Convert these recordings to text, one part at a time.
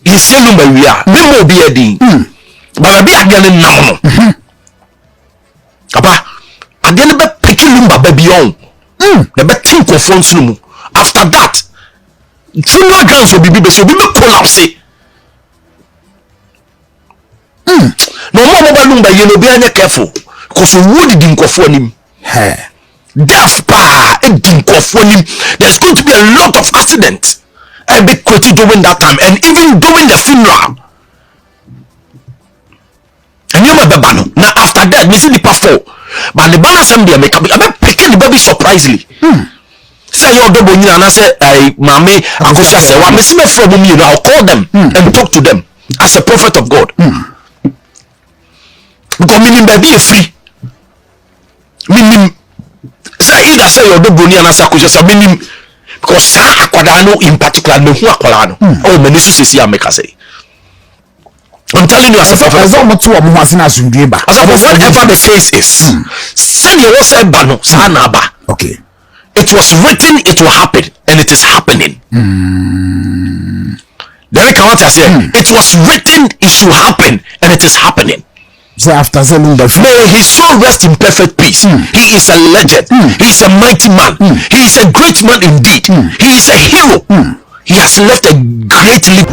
He say Lumba we are. Me mo be a din. But be again now. Papa, again be picky Lumba baby on. The be think of phones no. After that, funeral grounds will be so we collapse. No more mobile Lumba, you know, be careful. Because we would in him. Death pa in there's going to be a lot of accidents. And be quoted during that time, and even during the funeral. And you remember now after that, we see the pastor. But the banner assembly make up. I'm picking the baby surprisingly. Say your double you and I say, Mammy, I go say, what Miss Smith from you now, I'll call them and talk to them as a prophet of God. Because meaning baby is free. Meaning say either say your double you and I say, meaning because Aquadano in particular, no Aqualano. Oh, Menissus is here, make us say. I'm telling you as a prophet. As whatever the case is, send your say Bano, Sanaba. Okay. It was written, it will happen, and it is happening. Then I can't say it was written, it should happen, and it is happening. So after saying that, may his soul rest in perfect peace. He is a legend. He is a mighty man. He is a great man indeed. He is a hero. He has left a great legacy.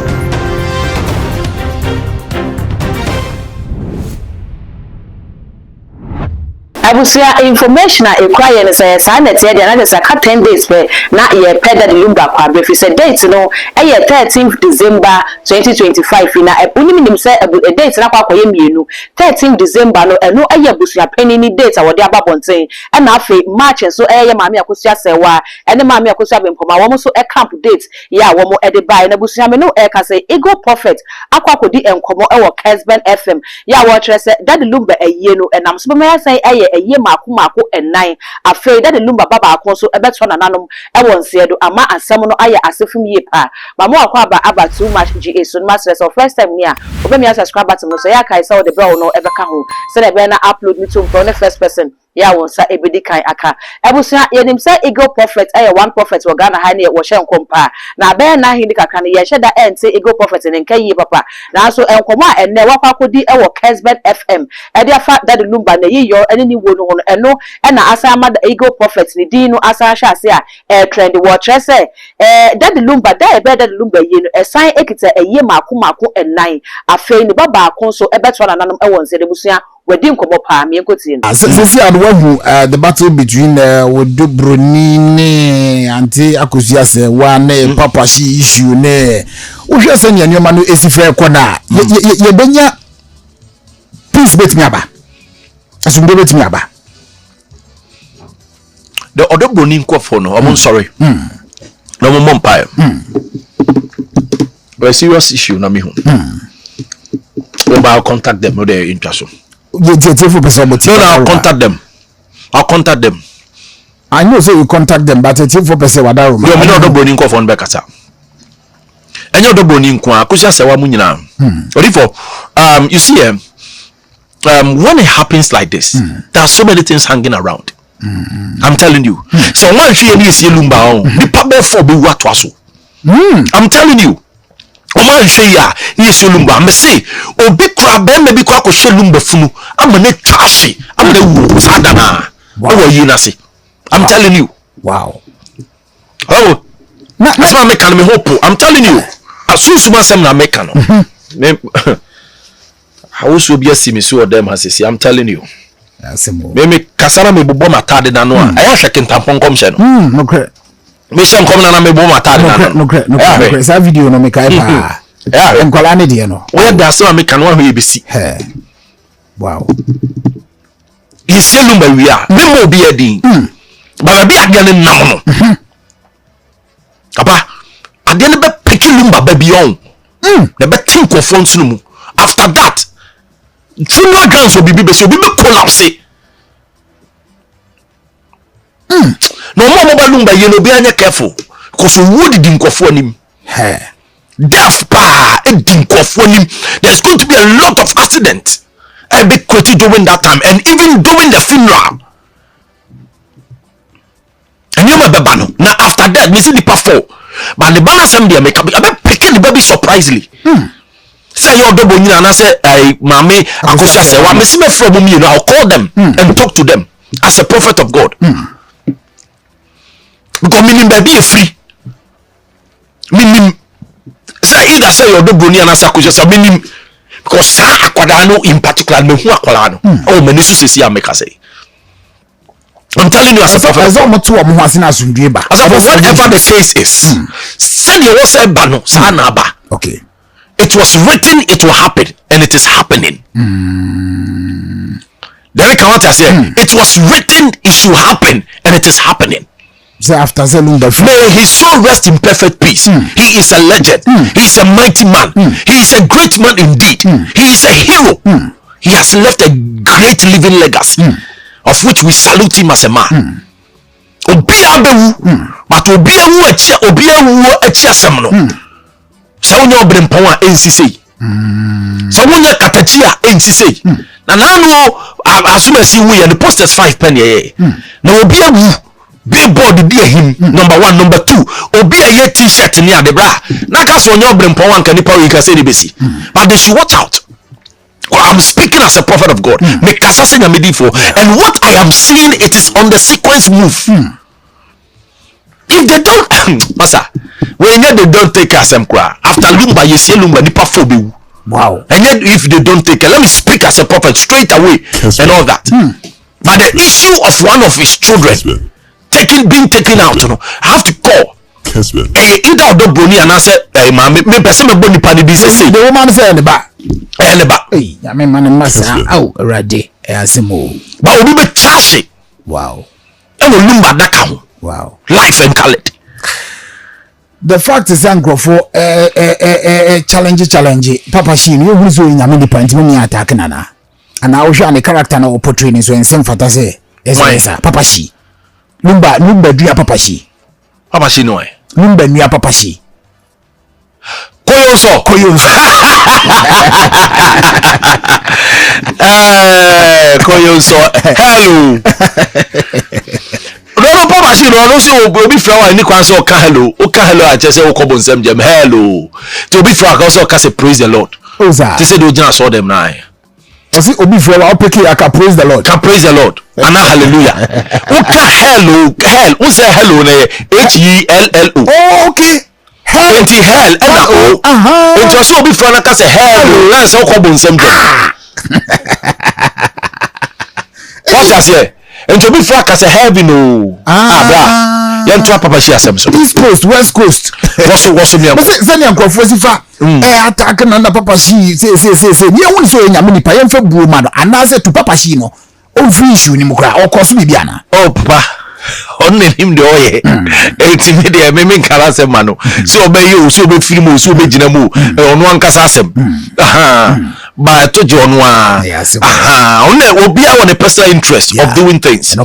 Abusia information a require no say sanet here na say 10 days pe na ye peda the Lumba kwa be fi say date no e 13th December 2025 na uniminim say a date na kwa koye mienu 13th December no eno eye abusia pani ni date a wode ababonten e na afi March so eye maami akosia sewa ene maami akosia bempoma wo so e camp date ya wo mo e de buy na abusia me no e ka say Eagle Prophet akwa kodi enkomo e wo Kesben FM ya wo kire say that the Lumba eye no enam so be me say eye ye mako enan afei da de Lumba baba akon so ebeto na nanom e won se do ama asem no aye asefum ye pa ba mo akwa aba too much ga so master so first time ni a obe mi subscribe button no so ya kai say the bell no ebeka ho se na be na upload me to from the first person ya won sa ebedi kan aka ebusia yenim say Eagle Prophet aye one prophet wo Ghana ha ne wo hye nkompa na be na hindi kaka ne ye hye da ente Eagle Prophet ne nka yi papa na so enkomo a enne wakwa kodi e wo Kesben FM e dia fa da de Lumba na yi yo ene ni wo no eno e na asa ma da Eagle Prophet ni din no asa hye ase a trend wo kire say da de Lumba da e be da de Lumba yi no esan ekita eye mako enan afei ni baba akon so ebeto na nanom e won se debusia wedding kobo pa me enkotin see adwahu the battle between Wodobroni ne anti akosia se wa ne papa shi issue ne uhwe se ne nyoma no esife koda ye benya peace betimi aba asumdo betimi aba the Wodobroni nkofo no I'm sorry no mo mpire a serious issue na me ho I'll contact them no they interest. No, I'll contact them. I know so you contact them, but it's for person wadaro. You know the burning cough on Bekasa. And you're the burning kwa kusha sewa munyina. You see when it happens like this, there are so many things hanging around. I'm telling you. So one here is Lumba on. The papa for be what was. I'm telling you. Oma hwe ya yes Lumba me say obi kra be me bi kwa ko hwe Lumba funu amane twahwe amane wu sadana wo yi na se I'm telling you. Wow. Oh na so make me hope I'm telling you asusu ma sem na make no me how so be asimi so dem hasisi I'm telling you. Asimo me kasara me bobo matade na no a aya hwe kintampon komhye no okay. Mission come na me bo matade na no that video no me kai pa enkola ne de no we da so me kan wa hwe besi wow he say Lumba we are me mo bi adin ba bi agane nam no papa agane be picky Lumba ba bi on na be think of front no mu after that funeral grounds will be collapse. No more mobile Lumba you know be anya careful because wood di nkofo nim death pa e di nkofo nim there's going to be a lot of accidents and be quoted during that time and even during the funeral and you remember no now after that me see the pastor but the balance am dey make pick the baby surprisingly. Say your double nyina na say mama akosha say wa me see me from me I'll call them and talk to them as a prophet of God. Because meaning baby e free. Meaning say either say your double nyina say akosha say meaning because sa akwada no in particular me hu akwala no. Oh me nisu say am make say. I'm telling you as a prophet. As whatever the case is, send your what's a bano sa na ba. Okay. It was written, it will happen, and it is happening. Then I say, it was written, it should happen, and it is happening. So after Lumba, may his soul rest in perfect peace. He is a legend. He is a mighty man. He is a great man indeed. He is a hero. He has left a great living legacy, of which we salute him as a man. Obia bewu, but obia wu echi asem no. Sawunya obrempon a ensisi. Sawunya katachia ensisi. Na nanu asumasi wu ye the posters 5 penny. Na obia wu billboard be him number 1, number 2. Obia ye t-shirt ni ade bra. Na ka so onya obrempon an kanipa we ka say ni besi. But they should watch out. I'm speaking as a prophet of God. And what I am seeing, it is on the sequence move. If they don't, Master, when they don't take us after Lumba, you see Lumba nipa phobia. Wow. And yet, if they don't take it, let me speak as a prophet straight away and all that. But the issue of one of his children being taken out, I have to call. Either the brony and I said, "Hey, man, me person me boni pani bi say the woman say the back." The back. Hey, I mean man massa. Oh, ready. Asimo. But we be charge. Wow. E wo Lumba daka ho. Wow. Life and quality. The fact is Uncle for challenge. Papa she you who so in Yamini point when you attack nana. And I was sure the character no portraying so in same fantasy. Yes, Papa she. Lumba dia Papa she. Papa she no eh. Lumba ni Papa she. Koyonso. Koyonso. Hello. No Papa she no say obi flower ni kwan say o ka hello. O ka hello a che say o ko bonsam jam hello. To obi flower ka say o ka say praise the Lord. Oza. They say do jina saw them now. I see obi flower o peke aka praise the Lord. Can praise the Lord. And hallelujah. O ka hello. Hell. O say hello na HELLO. Oh okay. Hell and o. It was so before na ka say hello. Na say o ko bonsam jam. What you say? And to be frank, I say heaven no. Bra. You to Papa she asem so. East Coast, West Coast. What's me? Say yan kwafo sifa. Attack na Papa she say. Ni won so nyame nipa ye mfa buo ma no. Ana say to Papa she no. O free issue ni mukra. O koso bibia na. Oh papa. On him de oye. Enti me de me nkara asem ma no. So obey you, so obey film, so obey gina mu. Ono ankasa asem. But I told you on one. Only obia on a personal interest of doing things.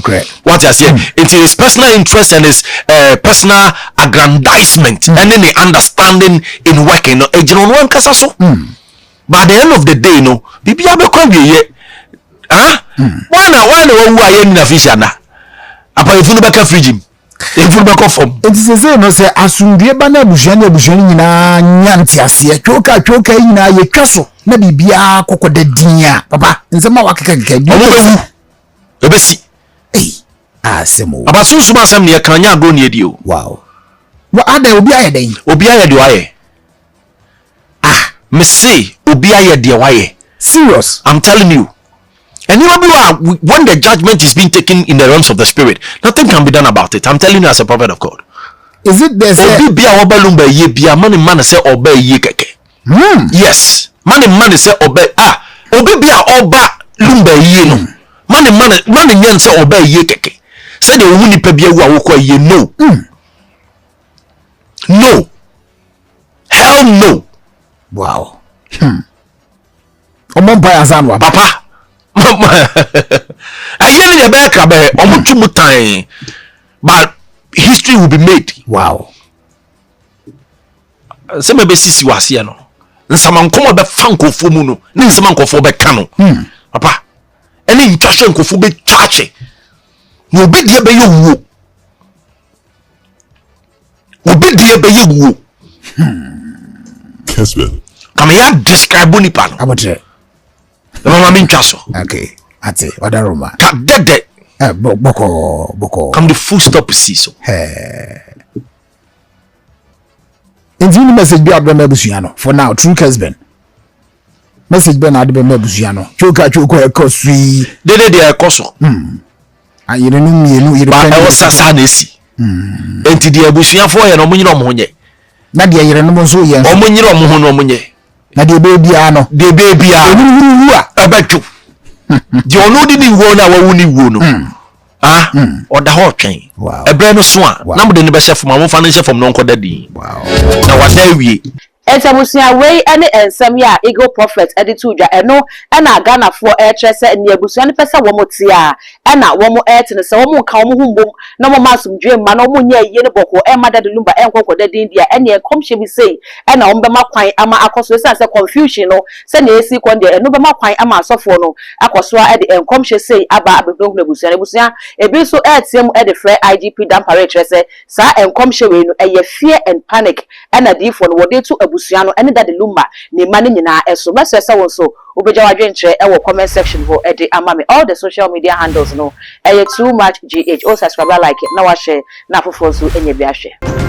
What I say, it is personal interest and his personal aggrandizement and then the understanding in working. No, one kasaso. But at the end of the day, no, bibi abe kwambi ye. Why no wa ye na fish ana? Apa ifunu baka fridge. Ifunu baka form. It is say no say asundue ba na bushani nyina nyanti ase. Twoka nyina ye twaso. Na bibia kokoda dinya papa nsema wakeka omo obesi asemo abasunsu masam ne kanya agro ne edio wow wa ada obi ayeden obi ayede waye me say obi ayede waye serious I'm telling you. And you know when the judgment is being taken in the realms of the spirit, nothing can be done about it. I'm telling you as a prophet of God. Is it there obi bia obalumba ye bia man say obey ye keke. Yes. Man say obey obi bia oba lumba ye no man nyen say obey ye keke say the wu nipa bia wu awokọ ye no no hell no. Wow. Omo pa azan wa papa ayeni de be ka be omo tumu tan but history will be made. Wow. Say me be sisi wase no nsama nkomo be fankofo mu no ne nsama nkofo be ka no papa ene ntwahwe nkofo be twache no obi de be ye wuo obi die be yewu Kesben. kama ya describe nipa no abotre mama me ntwa so okay ate wadaroma ka dede boko come the full stop see so Inti message bi adbe mabusuya no for now true Kesben message be na adbe mabusuya no choka ekosui dede de ekoso ayire no mienu yire ba e sasa na esi enti de abusuafo ye no munyira omo nye na de yire no so ye omo nyira omo ho no omo nye na de be bia no de be bia abetwu de ono di ni wo na wawu ni wo no oda ho twen ebre no so a na mo de ne be chef ma mo fa no chef no nkoda din na wada wie Esabusia wey ene ensem ya Eagle Prophet edituja eno ena Ghana for airtress ene abusia ne pesa wo motia ena wo mo airtene se wo mo ka wo mo humbom na mo masumdwe ma na wo nya ye ne boko e ma dade Lumba enkokoda din dia ene komhye bi sei ena wo be makwan ama akoso se confusion no se na esi kon dia eno be makwan ama asofo no akoso a de enkomhye sei aba abedongu abusia ebi so airtiem e de frɛ IGP dampare airtress sa enkomhye we no eye fear and panic ena difo no wo de to abusuano ene dade Lumba ne ma ne nyina eso mesese won so obeja wadwenkyerɛ e wo comment section ho e de amame all the social media handles no too much gh o subscribe like it na wa share na fofo so enye bi ahwe